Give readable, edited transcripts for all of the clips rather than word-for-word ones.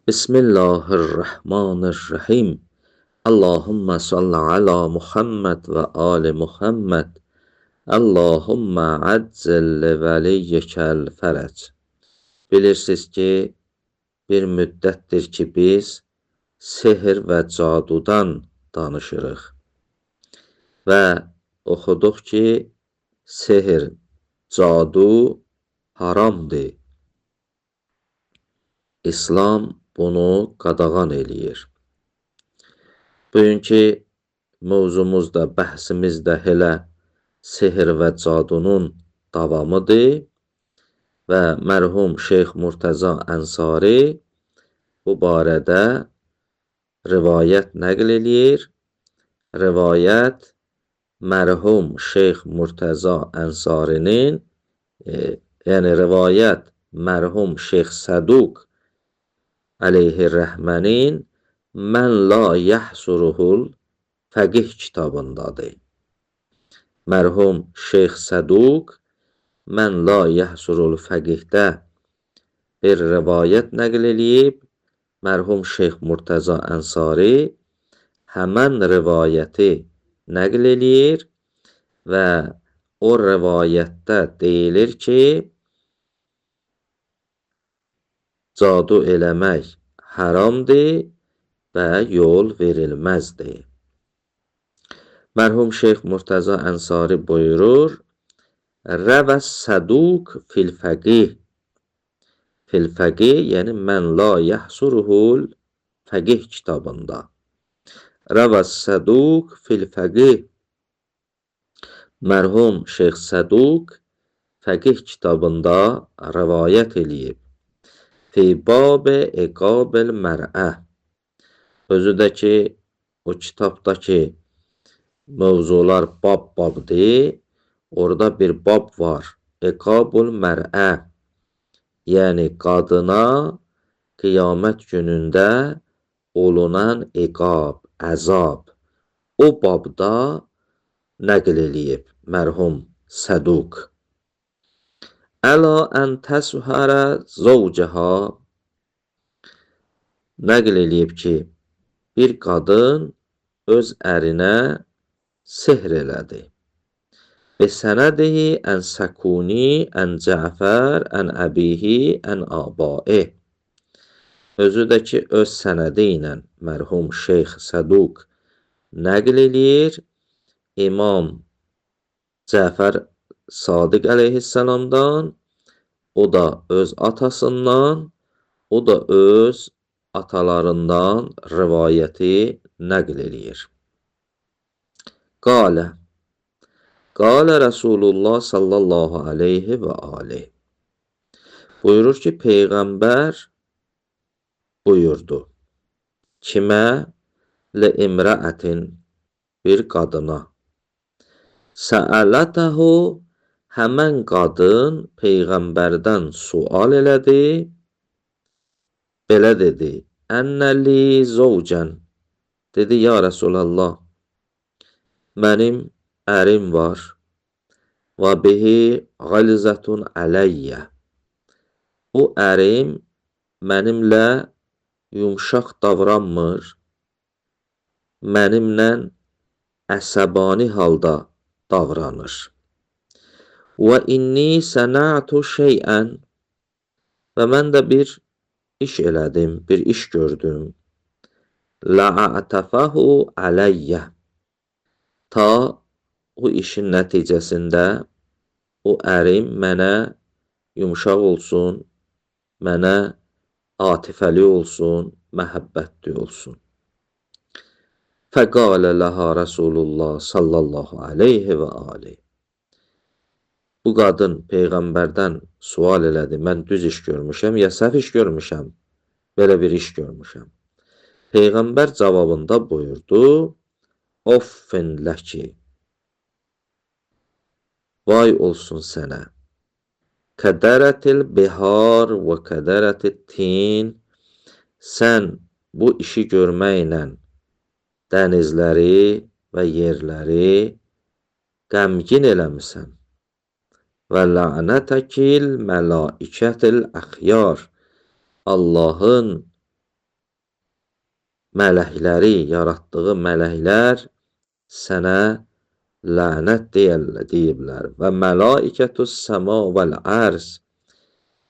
Bismillahirrahmanirrahim. Allahumma salli ala Muhammed və ali Muhammed. Allahumma aczil vəliyyəkəl fərəc. Bilirsiniz ki, bir müddətdir ki, biz sehr və cadudan danışırıq. Və oxuduq ki, sehr, cadu haramdır. İslam bunu qadağan eləyir. Bugünkü mövzumuzda, bəhsimizdə elə sehr və cadunun davamıdır və mərhum Şeyx Murtəza Ənsari bu barədə rivayət nəql eləyir. Rivayət mərhum Şeyx Murtəza Ənsarinin, yəni rivayət mərhum Şeyx Səduq əleyhir-rəhmənin Mən la yəhsuruhul fəqih kitabındadır. Mərhum Şeyx Səduq Mən la yəhsurul fəqihdə bir rivayət nəql eləyib. Mərhum Şeyx Murtəza Ənsari həmən rivayəti nəql eləyir və o rivayətdə deyilir ki, cadu eləmək haramdır və yol verilməzdir. Mərhum Şeyx Murtəza Ənsari buyurur, Rəvəs Səduq fil fəqih. Fil fəqih, yəni Mən la yəhsuruhul fəqih kitabında. Rəvəs Səduq fil fəqih. Mərhum Şeyx Səduq fəqih kitabında rivayət eləyib. Fi bab-ı iqabil mər'ə. Özü də ki, o kitabdakı mövzular bab-babdır. Orada bir bab var. İqabul mər'ə. Yəni qadına qiyamət günündə olunan iqab, əzab. O babda nəql eləyib mərhum Səduq. Əla ən təshərə zəvcəhə. Nəql eləyib ki, bir qadın öz ərinə sehr elədi. Bəsənədihi ən səkuni ən Cəfər ən əbihi ən abai. Özü də ki, öz sənədi ilə mərhum Şeyx Səduq nəql eləyir. İmam Cəfər Sadiq əleyhissalamdan, o da öz atasından, o da öz atalarından rivayəti nəql eləyir. Qalə Rasulullah sallallahu aleyhi və aleyh. Buyurur ki, Peyğəmbər buyurdu. Kimə? Li imrəətin, bir qadına. Səələtəhu, həmən qadın Peyğəmbərdən sual elədi. Belə dedi, Ənəli zəvcən. Dedi, ya Rasulallah, mənim ərim var. Və bihi qalizətun ələyyə. Bu ərim mənimlə yumşaq davranmır. Mənimlə əsəbani halda davranır. Və inni sənətu şeyən. Və mən də bir iş elədim, bir iş gördüm. La'atəfəhu ələyyə. Ta o işin nəticəsində o ərim mənə yumşaq olsun, mənə atifəli olsun, məhəbbətli olsun. Fəqalə ləhə Rasulullah sallallahu aleyhi və aleyh. Bu qadın Peyğəmbərdən sual elədi, mən düz iş görmüşəm, ya səhv iş görmüşəm, belə bir iş görmüşəm. Peyğəmbər cavabında buyurdu, Offin ləki. Vay olsun sənə. Kədərətil bihar və kədərətil tin. Sən bu işi görməklə dənizləri və yerləri qəmgin eləmisən. Və la'nətəkil mələikətil əxyar. Allahın mələkləri, yaratdığı mələklər sənə lənət deyiblər. Və mələikətus səma vəl ərz,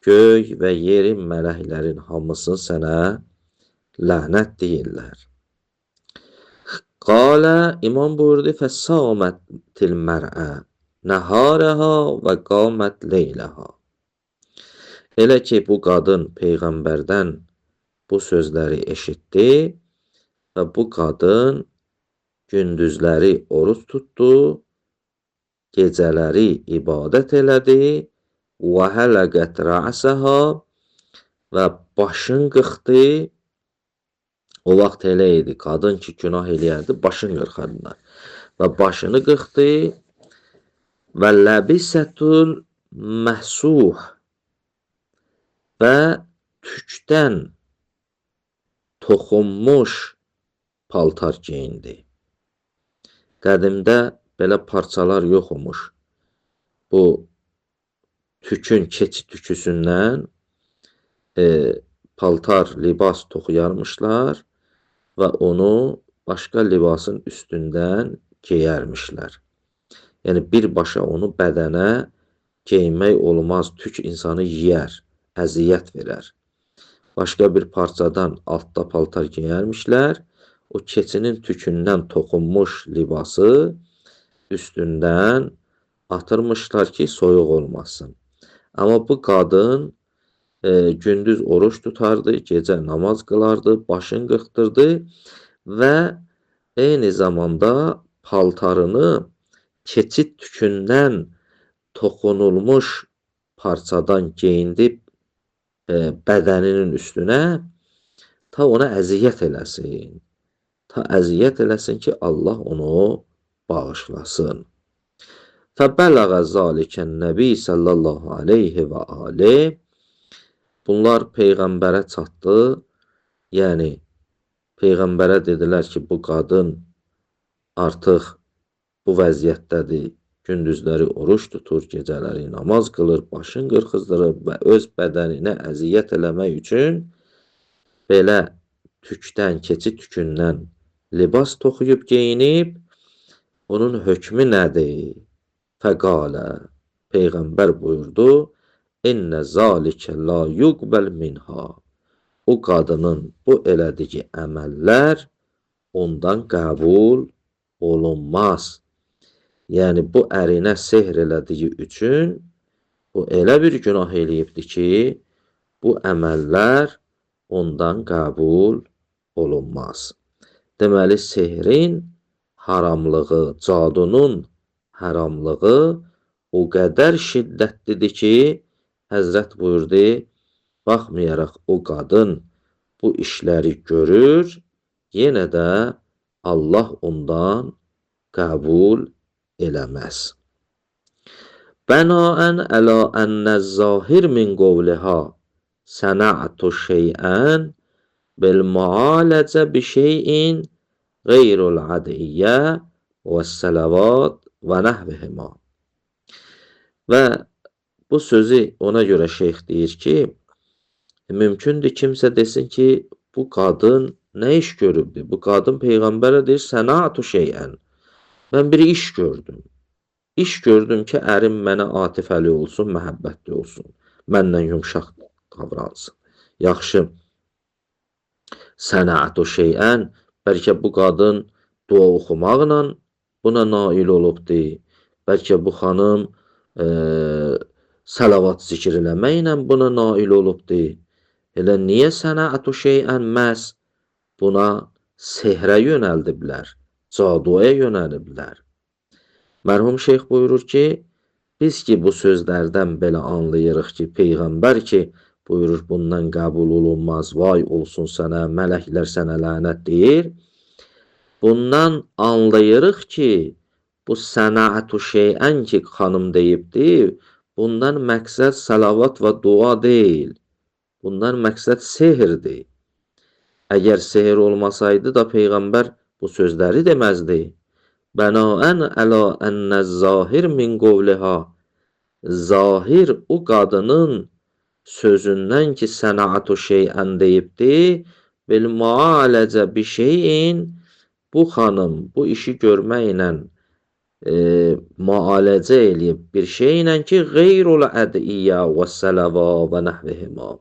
göy və yerin mələklərin hamısı sənə lənət deyirlər. Qalə, imam buyurdu, fəssamətil mər'ə nəhərəhə və qamət leyləhə. Elə ki, bu qadın Peyğəmbərdən bu sözləri eşitdi və bu qadın gündüzləri oruç tutdu, gecələri ibadət elədi və hələqət rə'səhə və başın qıxdı. O vaxt elə idi, qadın ki, günah eləyərdi, başını qırxardılar. Və başını qıxdı və ləbisətul məhsuh və tükdən toxunmuş paltar geyindi. Qədimdə belə parçalar yox olmuş. Bu tükün, keçi tüküsündən paltar, libas toxuyarmışlar və onu başqa libasın üstündən geyərmişlər. Yəni, birbaşa onu bədənə geymək olmaz, tük insanı yiyər, əziyyət verər. Başqa bir parçadan altda paltar geyərmişlər, o keçinin tükündən toxunmuş libası üstündən atırmışlar ki, soyuq olmasın. Amma bu qadın gündüz oruç tutardı, gecə namaz qılardı, başını qırxdırdı və eyni zamanda paltarını keçid tükündən toxunulmuş parçadan geyindib bədəninin üstünə ta ona əziyyət eləsin. Ta əziyyət eləsin ki, Allah onu bağışlasın. Fəbələğə zalikən nəbi sallallahu aleyhi və aleyh. Bunlar Peyğəmbərə çatdı. Yəni, Peyğəmbərə dedilər ki, bu qadın artıq bu vəziyyətdədir. Gündüzləri oruç tutur, gecələri namaz qılır, başını qırxızdırır və öz bədəninə əziyyət eləmək üçün belə tükdən, keçi tükündən libas toxuyub geyinib. Bunun hökmü nədir? Fəqalə, Peyğəmbər buyurdu, İnnə zalikə la yuqbəl minha. O qadının bu elədiyi əməllər ondan qəbul olunmaz. Yəni, bu ərinə sehr elədiyi üçün o elə bir günah eləyibdir ki, bu əməllər ondan qəbul olunmaz. Deməli, sehrin haramlığı, cadunun haramlığı o qədər şiddətlidir ki, Həzrət buyurdu, baxmayaraq o qadın bu işləri görür, yenə də Allah ondan qəbul eləməz. Bənaən ələ ənəz-zahir min qovliha səna'tu şeyən bil mualicə bi şeyin qeyrul adiyyə və sələvat və nəhvihima. Və bu sözü ona görə şeyx deyir ki, mümkündür kimsə desin ki, bu qadın nə iş görübdür? Bu qadın Peyğəmbərə deyir, səna'tu şeyən. Mən bir iş gördüm. İş gördüm ki, ərim mənə atifəli olsun, məhəbbətli olsun. Məndən yumşaq davransın. Yaxşı, səna'tu şeyən, bəlkə bu qadın dua oxumaqla buna nail olubdur. Bəlkə bu xanım salavat zikr eləməklə buna nail olubdur. Elə niyə səna'tu şeyən məhz buna sehrə yönəldiblər, caduya yönəliblər? Mərhum şeyx buyurur ki, biz ki bu sözlərdən belə anlayırıq ki, Peyğəmbər ki buyurur bundan qəbul olunmaz, vay olsun sənə, mələklər sənə lənət deyir. Bundan anlayırıq ki, bu səna'tu şeyən ki xanım deyibdir, bundan məqsəd salavat və dua deyil. Bundan məqsəd sehirdir. Əgər sehir olmasaydı da Peyğəmbər bu sözləri deməzdi. Bənaən ələ ənəz-zahir min qovliha. Zahir o qadının sözündən ki səna'tu şeyən deyibdir, bil mualecə bi şeyin, bu xanım bu işi görməklə müalicə eləyib bir şeylə ki, qeyrul ədiyyə və sələva və nəhvihima.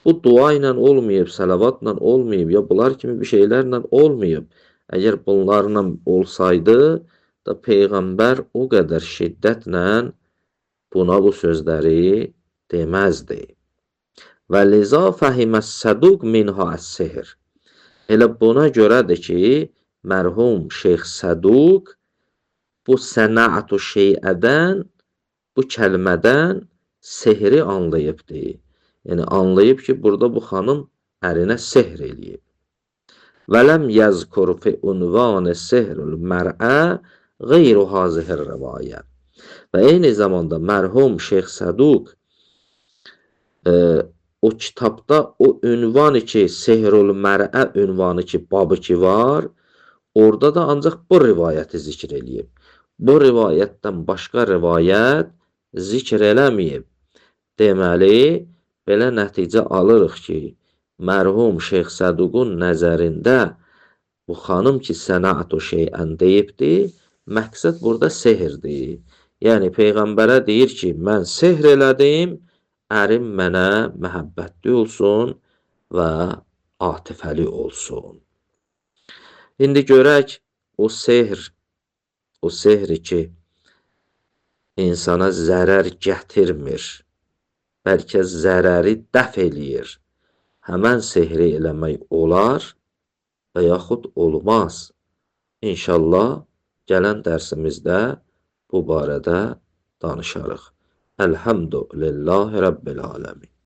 Bu dua ilə olmayıb, salavatla olmayıb, ya bunlar kimi bir şeylərlə olmayıb. Əgər bunlarla olsaydı da Peyğəmbər o qədər şiddətlə buna bu sözləri deməzdi. Və liza fəhiməs səduq minha əs-sihr. Elə buna görədir ki, mərhum Şeyx Səduq bu sənətu şeyədən, bu kəlmədən sehri anlayıbdı. Yəni anlayıb ki, burada bu xanım ərinə sehr eləyib. Və ləm yəzkur fi unvanı sehrül mər'ə qeyru hazihir rəvayə. Və eyni zamanda mərhum Şeyx Səduq o kitabda o ünvanı ki, sehrül mər'ə ünvanı ki, babı ki var, orada da ancaq bu rivayəti zikr eləyib. Bu rivayətdən başqa rivayət zikr eləməyib. Deməli, belə nəticə alırıq ki, mərhum Şeyx Səduqun nəzərində bu xanım ki, sənətu şeyən deyibdi, məqsəd burada sehirdir. Yəni, Peyğəmbərə deyir ki, mən sehr elədim, ərim mənə məhəbbətli olsun və atifəli olsun. İndi görək, o sehri ki, insana zərər gətirmir, bəlkə zərəri dəf eləyir. Həmən sehri eləmək olar və yaxud olmaz. İnşallah gələn dərsimizdə bu barədə danışarıq. Elhamdülillahi Rabbil aləmin.